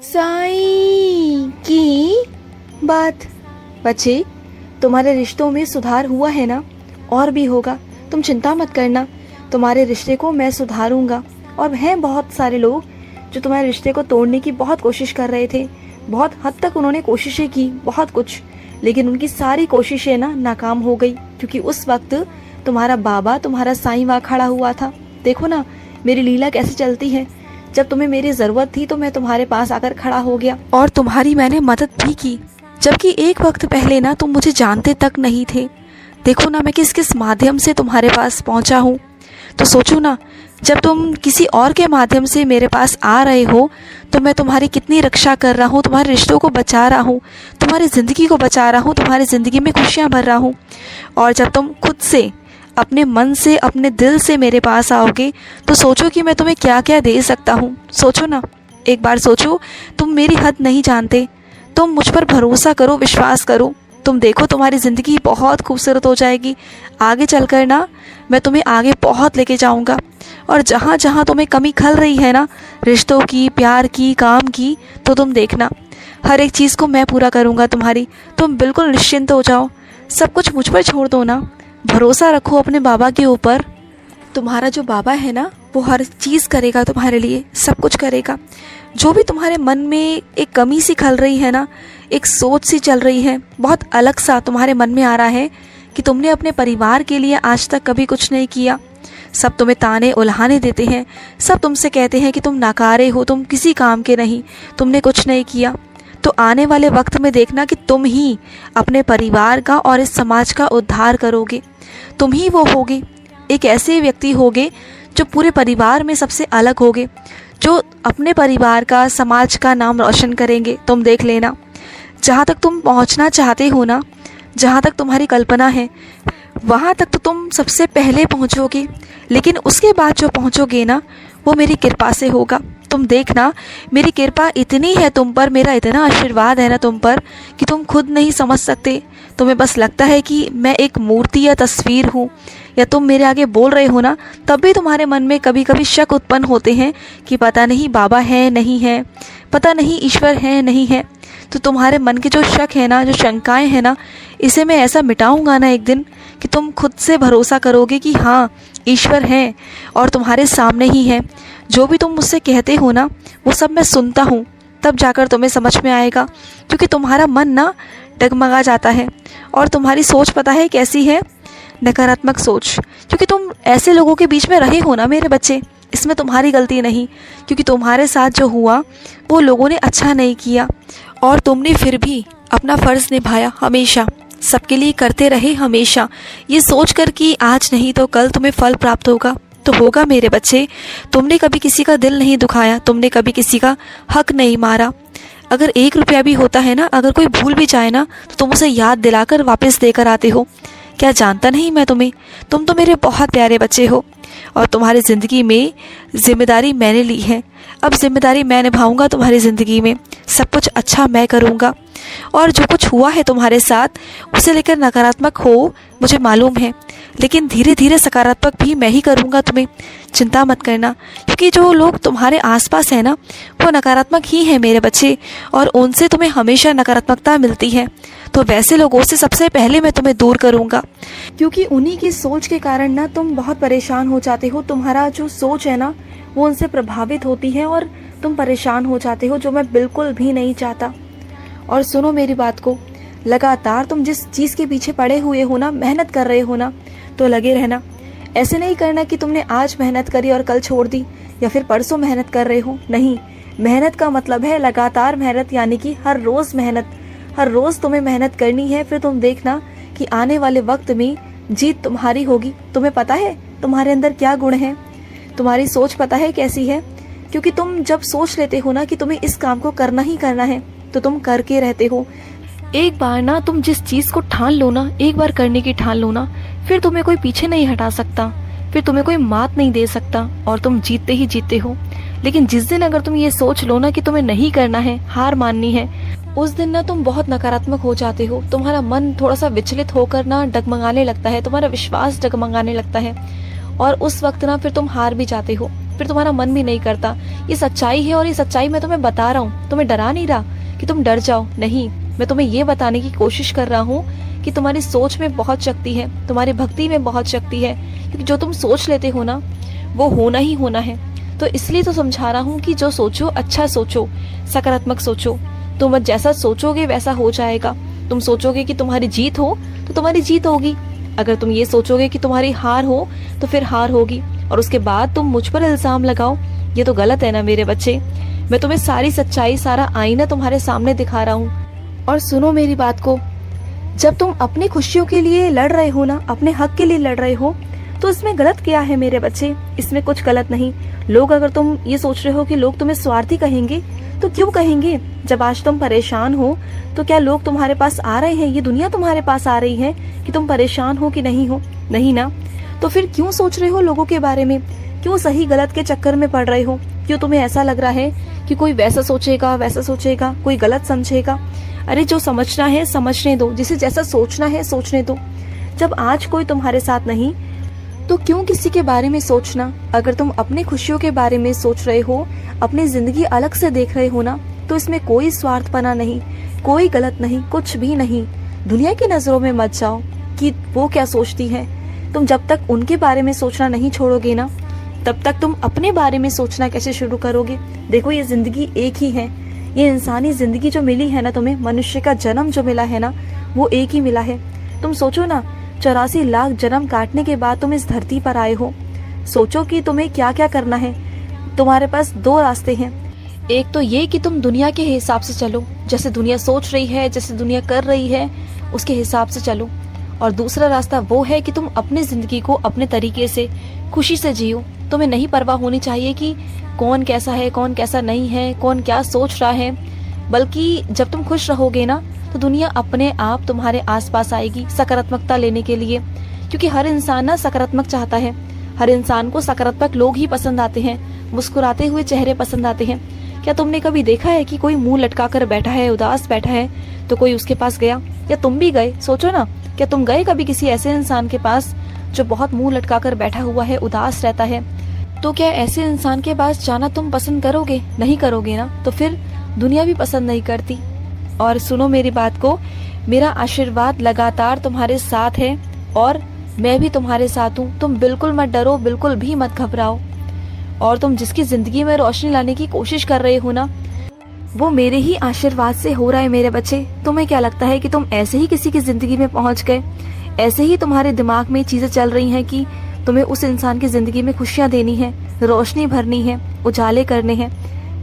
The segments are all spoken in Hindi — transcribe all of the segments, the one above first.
साईं की बात। बच्चे, तुम्हारे रिश्तों में सुधार हुआ है ना, और भी होगा, तुम चिंता मत करना। तुम्हारे रिश्ते को मैं सुधारूंगा। और हैं बहुत सारे लोग जो तुम्हारे रिश्ते को तोड़ने की बहुत कोशिश कर रहे थे, बहुत हद तक उन्होंने कोशिशें की, बहुत कुछ, लेकिन उनकी सारी कोशिशें ना नाकाम हो गई, क्योंकि उस वक्त तुम्हारा बाबा, तुम्हारा साईं वहाँ खड़ा हुआ था। देखो ना मेरी लीला कैसे चलती है। जब तुम्हें मेरी जरूरत थी तो मैं तुम्हारे पास आकर खड़ा हो गया और तुम्हारी मैंने मदद भी की, जबकि एक वक्त पहले ना तुम मुझे जानते तक नहीं थे। देखो ना मैं किस किस माध्यम से तुम्हारे पास पहुंचा हूँ। तो सोचो ना, जब तुम किसी और के माध्यम से मेरे पास आ रहे हो तो मैं तुम्हारी कितनी रक्षा कर रहा हूँ, तुम्हारे रिश्तों को बचा रहा हूँ, तुम्हारी ज़िंदगी को बचा रहा हूँ, तुम्हारी ज़िंदगी में खुशियाँ भर रहा हूँ। और जब तुम खुद से, अपने मन से, अपने दिल से मेरे पास आओगे तो सोचो कि मैं तुम्हें क्या क्या दे सकता हूँ। सोचो ना, एक बार सोचो। तुम मेरी हद नहीं जानते। तुम मुझ पर भरोसा करो, विश्वास करो। तुम देखो तुम्हारी ज़िंदगी बहुत खूबसूरत हो जाएगी। आगे चलकर ना मैं तुम्हें आगे बहुत लेके जाऊंगा। और जहाँ जहाँ तुम्हें कमी खल रही है ना, रिश्तों की, प्यार की, काम की, तो तुम देखना हर एक चीज़ को मैं पूरा करूँगा तुम्हारी। तुम बिल्कुल निश्चिंत हो जाओ, सब कुछ मुझ पर छोड़ दो ना। भरोसा रखो अपने बाबा के ऊपर। तुम्हारा जो बाबा है ना, वो हर चीज़ करेगा तुम्हारे लिए, सब कुछ करेगा। जो भी तुम्हारे मन में एक कमी सी खल रही है ना, एक सोच सी चल रही है, बहुत अलग सा तुम्हारे मन में आ रहा है कि तुमने अपने परिवार के लिए आज तक कभी कुछ नहीं किया। सब तुम्हें ताने उल्हाने देते हैं, सब तुमसे कहते हैं कि तुम नाकारे हो, तुम किसी काम के नहीं, तुमने कुछ नहीं किया। तो आने वाले वक्त में देखना कि तुम ही अपने परिवार का और इस समाज का उद्धार करोगे। तुम ही वो होगे, एक ऐसे व्यक्ति होगे जो पूरे परिवार में सबसे अलग होगे, जो अपने परिवार का, समाज का नाम रोशन करेंगे। तुम देख लेना, जहाँ तक तुम पहुँचना चाहते हो ना, जहाँ तक तुम्हारी कल्पना है, वहाँ तक तो तुम सबसे पहले पहुँचोगे, लेकिन उसके बाद जो पहुँचोगे ना, वो मेरी कृपा से होगा। तुम देखना, मेरी कृपा इतनी है तुम पर, मेरा इतना आशीर्वाद है ना तुम पर कि तुम खुद नहीं समझ सकते। तुम्हें बस लगता है कि मैं एक मूर्ति या तस्वीर हूँ, या तुम मेरे आगे बोल रहे हो ना, तब भी तुम्हारे मन में कभी कभी शक उत्पन्न होते हैं कि पता नहीं बाबा है नहीं है, पता नहीं ईश्वर है नहीं है। तो तुम्हारे मन के जो शक है ना, जो शंकाएं हैं ना, इसे मैं ऐसा मिटाऊंगा ना एक दिन कि तुम खुद से भरोसा करोगे कि हाँ, ईश्वर है और तुम्हारे सामने ही है। जो भी तुम मुझसे कहते हो ना, वो सब मैं सुनता हूँ। तब जाकर तुम्हें समझ में आएगा, क्योंकि तुम्हारा मन ना डगमगा जाता है। और तुम्हारी सोच पता है कैसी है? नकारात्मक सोच। क्योंकि तुम ऐसे लोगों के बीच में रहे हो ना मेरे बच्चे, इसमें तुम्हारी गलती नहीं, क्योंकि तुम्हारे साथ जो हुआ वो लोगों ने अच्छा नहीं किया, और तुमने फिर भी अपना फ़र्ज़ निभाया, हमेशा सबके लिए करते रहे, हमेशा ये सोच कर कि आज नहीं तो कल तुम्हें फल प्राप्त होगा। तो होगा मेरे बच्चे। तुमने कभी किसी का दिल नहीं दुखाया, तुमने कभी किसी का हक नहीं मारा। अगर 1 रुपया भी होता है ना, अगर कोई भूल भी जाए ना, तो तुम उसे याद दिलाकर वापस देकर आते हो। क्या जानता नहीं मैं तुम्हें? तुम तो मेरे बहुत प्यारे बच्चे हो, और तुम्हारी ज़िंदगी में जिम्मेदारी मैंने ली है। अब जिम्मेदारी मैं निभाऊंगा तुम्हारी ज़िंदगी में, सब कुछ अच्छा मैं करूंगा। और जो कुछ हुआ है तुम्हारे साथ, उसे लेकर नकारात्मक हो मुझे मालूम है, लेकिन धीरे धीरे सकारात्मक भी मैं ही करूंगा। तुम्हें चिंता मत करना, क्योंकि जो लोग तुम्हारे आसपास हैं ना, वो नकारात्मक ही हैं मेरे बच्चे, और उनसे तुम्हें हमेशा नकारात्मकता मिलती है। तो वैसे लोगों से सबसे पहले मैं तुम्हें दूर करूंगा, क्योंकि उन्हीं की सोच के कारण ना तुम बहुत परेशान हो जाते हो। तुम्हारा जो सोच है ना, वो उनसे प्रभावित होती है और तुम परेशान हो जाते हो, जो मैं बिल्कुल भी नहीं चाहता। और सुनो मेरी बात को, लगातार तुम जिस चीज़ के पीछे पड़े हुए हो ना, मेहनत कर रहे हो ना, तो लगे रहना। ऐसे नहीं करना कि तुमने आज मेहनत करी और कल छोड़ दी, या फिर परसों मेहनत कर रहे हो। नहीं, मेहनत का मतलब है लगातार मेहनत, यानी कि हर रोज़ मेहनत। हर रोज़ तुम्हें मेहनत करनी है। फिर तुम देखना कि आने वाले वक्त में जीत तुम्हारी होगी। तुम्हें पता है तुम्हारे अंदर क्या गुण है, तुम्हारी सोच पता है कैसी है? क्योंकि तुम जब सोच लेते हो ना कि तुम्हें इस काम को करना ही करना है, तो तुम करके रहते हो। एक बार ना तुम जिस चीज़ को ठान लो ना, एक बार करने की ठान लो ना, फिर तुम्हें कोई पीछे नहीं हटा सकता, फिर तुम्हें कोई मात नहीं दे सकता, और तुम जीतते ही जीतते हो। लेकिन जिस दिन अगर तुम ये सोच लो ना कि तुम्हें नहीं करना है, हार माननी है, उस दिन ना तुम बहुत नकारात्मक हो जाते हो। तुम्हारा मन थोड़ा सा विचलित होकर ना डगमगाने लगता है, तुम्हारा विश्वास डगमगाने लगता है, और उस वक्त ना फिर तुम हार भी जाते हो। फिर तुम्हारा मन भी नहीं करता। ये सच्चाई है और ये सच्चाई मैं तुम्हें बता रहा हूँ। तुम्हें डरा नहीं रहा कि तुम डर जाओ, नहीं, मैं तुम्हें ये बताने की कोशिश कर रहा हूँ कि तुम्हारी सोच में बहुत शक्ति है, तुम्हारी भक्ति में बहुत शक्ति है, क्योंकि जो तुम सोच लेते हो ना वो होना ही होना है। तो इसलिए तो समझा रहा हूँ कि जो सोचो अच्छा सोचो, सकारात्मक सोचो। तुम जैसा सोचोगे वैसा हो जाएगा। तुम सोचोगे कि तुम्हारी जीत हो तो तुम्हारी जीत होगी। अगर तुम ये सोचोगे कि तुम्हारी हार हो तो फिर हार होगी, और उसके बाद तुम मुझ पर इल्जाम लगाओ, ये तो गलत है ना मेरे बच्चे। मैं तुम्हें सारी सच्चाई, सारा आईना तुम्हारे सामने दिखा रहा हूँ। और सुनो मेरी बात को, जब तुम अपनी खुशियों के लिए लड़ रहे हो ना, अपने हक के लिए लड़ रहे हो, तो इसमें गलत क्या है मेरे बच्चे? इसमें कुछ गलत नहीं। लोग, अगर तुम ये सोच रहे हो कि लोग तुम्हें स्वार्थी कहेंगे, तो क्यों कहेंगे? जब आज तुम परेशान हो तो क्या लोग तुम्हारे पास आ रहे हैं, ये दुनिया तुम्हारे पास आ रही है कि तुम परेशान हो कि नहीं हो? नहीं ना। तो फिर क्यों सोच रहे हो लोगों के बारे में? क्यों सही गलत के चक्कर में पड़ रहे हो? क्यों तुम्हें ऐसा लग रहा है कि कोई वैसा सोचेगा, वैसा सोचेगा, कोई गलत समझेगा? अरे जो समझना है समझने दो, जिसे जैसा सोचना है सोचने दो। जब आज कोई तुम्हारे साथ नहीं तो क्यों किसी के बारे में सोचना? अगर तुम अपनी खुशियों के बारे में सोच रहे हो, अपनी जिंदगी अलग से देख रहे हो ना, तो इसमें कोई स्वार्थपना नहीं, कोई गलत नहीं, कुछ भी नहीं। दुनिया की नजरों में मत जाओ कि वो क्या सोचती है। तुम जब तक उनके बारे में सोचना नहीं छोड़ोगे ना, तब तक तुम अपने बारे में सोचना कैसे शुरू करोगे? देखो, ये जिंदगी एक ही है। ये इंसानी जिंदगी जो मिली है ना तुम्हें, मनुष्य का जन्म जो मिला है ना, वो एक ही मिला है। तुम सोचो ना, 84 लाख जन्म काटने के बाद तुम इस धरती पर आए हो। सोचो कि तुम्हें क्या क्या करना है। तुम्हारे पास दो रास्ते हैं। एक तो ये कि तुम दुनिया के हिसाब से चलो, जैसे दुनिया सोच रही है, जैसे दुनिया कर रही है, उसके हिसाब से चलो। और दूसरा रास्ता वो है कि तुम अपनी जिंदगी को अपने तरीके से खुशी से जियो। तुम्हें नहीं परवाह होनी चाहिए कि कौन कैसा है, कौन कैसा नहीं है, कौन क्या सोच रहा है। बल्कि जब तुम खुश रहोगे ना, तो दुनिया अपने आप तुम्हारे आसपास आएगी सकारात्मकता लेने के लिए। क्योंकि हर इंसान ना सकारात्मक चाहता है। हर इंसान को सकारात्मक लोग ही पसंद आते हैं, मुस्कुराते हुए चेहरे पसंद आते हैं। क्या तुमने कभी देखा है कि कोई मुंह लटका कर बैठा है, उदास बैठा है, तो कोई उसके पास गया? या तुम भी गए? सोचो ना, क्या तुम गए कभी किसी ऐसे इंसान के पास जो बहुत मुंह लटका कर बैठा हुआ है, उदास रहता है? तो क्या ऐसे इंसान के पास जाना तुम पसंद करोगे? नहीं करोगे ना। तो फिर दुनिया भी पसंद नहीं करती। और सुनो मेरी बात को, मेरा आशीर्वाद लगातार तुम्हारे साथ है और मैं भी तुम्हारे साथ हूँ। तुम बिल्कुल मत डरो, बिल्कुल भी मत घबराओ। और तुम जिसकी जिंदगी में रोशनी लाने की कोशिश कर रहे हो ना, वो मेरे ही आशीर्वाद से हो रहा है मेरे बच्चे। तुम्हें क्या लगता है कि तुम ऐसे ही किसी की जिंदगी में पहुंच गए? ऐसे ही तुम्हारे दिमाग में चीजें चल रही हैं कि तुम्हें उस इंसान की जिंदगी में खुशियां देनी है, रोशनी भरनी है, उजाले करने हैं?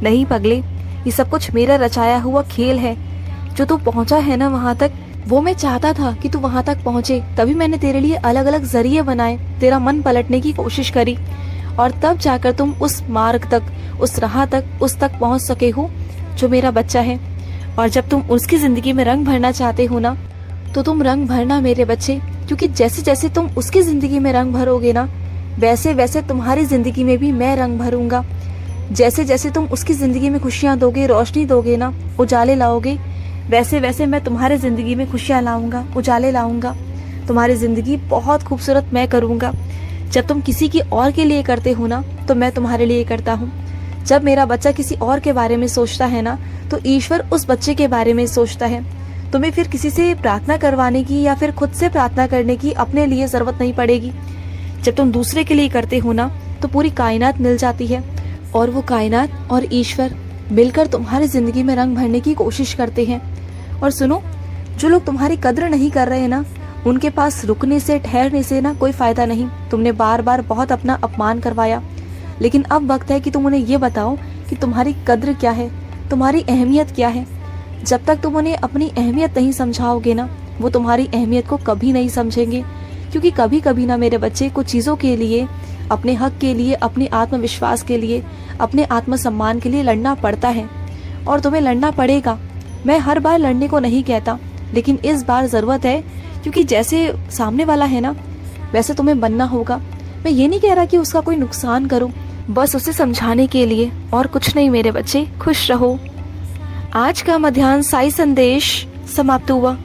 नहीं पगले, ये सब कुछ मेरा रचाया हुआ खेल है। जो तू पहुंचा है ना वहां तक, वो मैं चाहता था कि तू वहां तक पहुंचे। तभी मैंने तेरे लिए अलग अलग जरिए बनाए, तेरा मन पलटने की कोशिश करी, और तब जाकर तुम उस मार्ग तक, उस राह तक, उस तक पहुंच सके हो जो मेरा बच्चा है। और जब तुम उसकी जिंदगी में रंग भरना चाहते हो ना, तो तुम रंग भरना मेरे बच्चे। क्योंकि जैसे जैसे तुम उसकी जिंदगी में रंग भरोगे ना, वैसे वैसे तुम्हारी जिंदगी में भी मैं रंग भरूंगा। जैसे जैसे तुम उसकी जिंदगी में खुशियां दोगे, रोशनी दोगे ना, उजाले लाओगे, वैसे वैसे मैं तुम्हारे जिंदगी में खुशियां लाऊंगा, उजाले लाऊंगा। तुम्हारी जिंदगी बहुत खूबसूरत मैं करूंगा। जब तुम किसी की और के लिए करते हो ना, तो मैं तुम्हारे लिए करता हूँ। जब मेरा बच्चा किसी और के बारे में सोचता है ना, तो ईश्वर उस बच्चे के बारे में सोचता है। तुम्हें फिर किसी से प्रार्थना करवाने की या फिर खुद से प्रार्थना करने की अपने लिए जरूरत नहीं पड़ेगी। जब तुम दूसरे के लिए करते हो ना, तो पूरी कायनात मिल जाती है, और वो कायनात और ईश्वर मिलकर तुम्हारी जिंदगी में रंग भरने की कोशिश करते हैं। और सुनो, जो लोग तुम्हारी कद्र नहीं कर रहे हैं ना, उनके पास रुकने से, ठहरने से ना कोई फायदा नहीं। तुमने बार बार बहुत अपना अपमान करवाया, लेकिन अब वक्त है कि तुम उन्हें ये बताओ कि तुम्हारी कद्र क्या है, तुम्हारी अहमियत क्या है। जब तक तुम उन्हें अपनी अहमियत नहीं समझाओगे ना, वो तुम्हारी अहमियत को कभी नहीं समझेंगे। क्योंकि कभी कभी ना मेरे बच्चे, कुछ चीज़ों के लिए, अपने हक के लिए, अपने आत्मविश्वास के लिए, अपने आत्मसम्मान के लिए लड़ना पड़ता है। और तुम्हें लड़ना पड़ेगा। मैं हर बार लड़ने को नहीं कहता, लेकिन इस बार जरूरत है, क्योंकि जैसे सामने वाला है ना, वैसे तुम्हें बनना होगा। मैं ये नहीं कह रहा कि उसका कोई नुकसान करो, बस उसे समझाने के लिए, और कुछ नहीं मेरे बच्चे। खुश रहो। आज का मध्याह्न साई संदेश समाप्त हुआ।